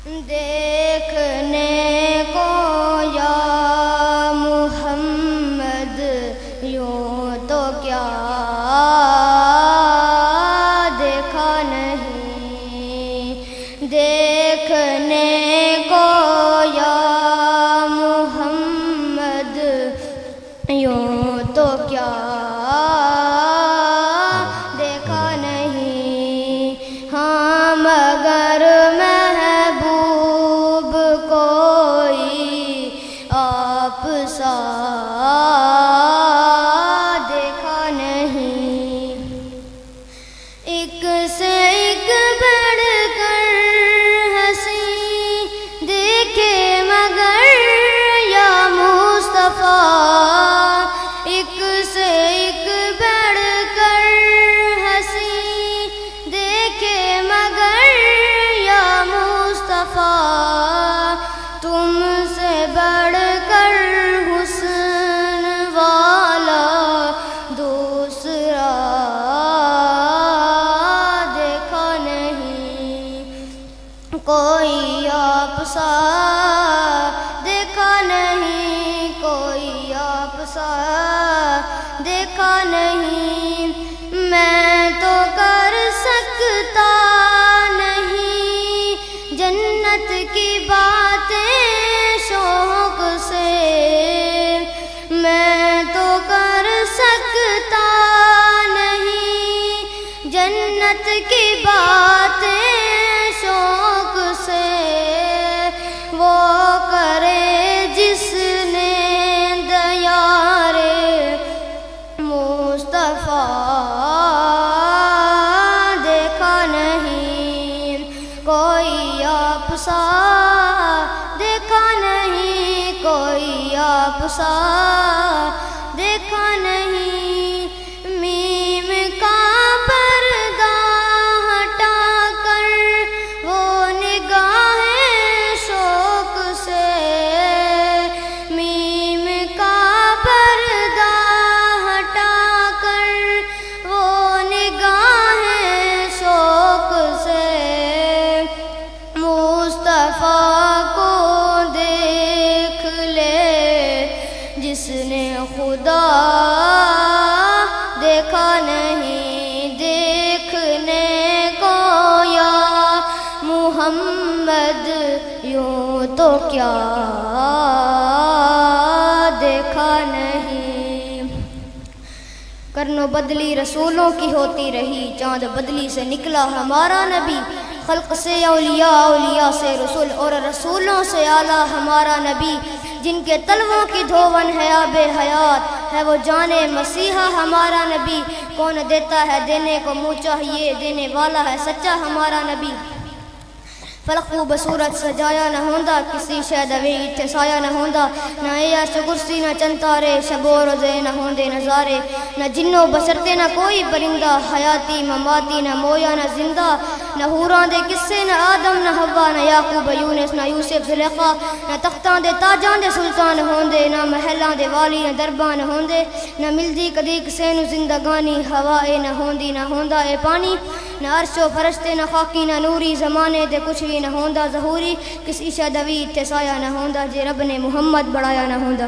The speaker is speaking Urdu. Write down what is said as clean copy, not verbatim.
دیکھنے کو یا محمد یوں تو کیا دیکھا نہیں، دیکھنے کو یا محمد یوں تو کیا دیکھا نہیں، ہاں مگر محبوب کوئی آپ سا دیکھا نہیں، ایک سے ایک بڑھ کر ہنسی دیکھے مگر یا مصطفیٰ، ایک سے ایک بڑھ کر ہنسی دیکھے مگر یا مصطفیٰ، تم سے بڑھ کر حسن والا دوسرا دیکھا نہیں، کوئی آپ سا دیکھا نہیں، کوئی آپ سا دیکھا نہیں، میں تو کر سکتا نہیں جنت کی باتیں شوق سے، میں تو کر سکتا نہیں جنت کی باتیں شوق سے، وہ کرے جس نے دیارے مصطفیٰ دیکھا نہیں، کوئی آپ سا دیکھا نہیں، کوئی آپ سا دیکھا نہیں، میم کا پردہ ہٹا کر وہ نگاہیں شوق سے، میم کا پردہ ہٹا کر وہ نگاہیں شوق سے، مصطفیٰ کو دیکھ لے جس نے خدا دیکھا نہیں، دیکھنے کو یا محمد یوں تو کیا دیکھا نہیں، کرنو بدلی رسولوں کی ہوتی رہی، چاند بدلی سے نکلا ہمارا نبی، خلق سے اولیاء، اولیاء سے رسول، اور رسولوں سے اعلیٰ ہمارا نبی، جن کے تلووں کی دھون ہے آب حیات، ہے وہ جان مسیحا ہمارا نبی، کون دیتا ہے دینے کو منہ چاہیے، دینے والا ہے سچا ہمارا نبی، فلک خوب صورت سجایا نہ ہوندا، کسی شہد ویٹھ سایا نہ ہوندا، نہ عرش کرسی نہ چند تارے، شب و روزے نہ ہوندے نظارے، نہ جنوں بسرتے نہ کوئی پرندہ، حیاتی مماتی نہ مویا نہ زندہ، نہ حوراں دے قصے نہ آدم نہ حوا، نہ یعقوب یونس نہ یوسف زلیخا، نہ تختاں دے تاجاں دے سلطان ہوندے، نہ محلاں دے والی نہ درباں نہ ہوندے، نہ ملدی کدی کسے نوں زندگانی، ہوا اے نہ ہوندی نہ ہوندا اے پانی، نہ عرش و فرشتے نہ خاکی نہ نوری، زمانے دے کچھ بھی نہ ہوندا ظہوری، کسی شہد وی اتھے سایہ نہ ہوندا، جے رب نے محمد بڑھایا نہ ہوندا۔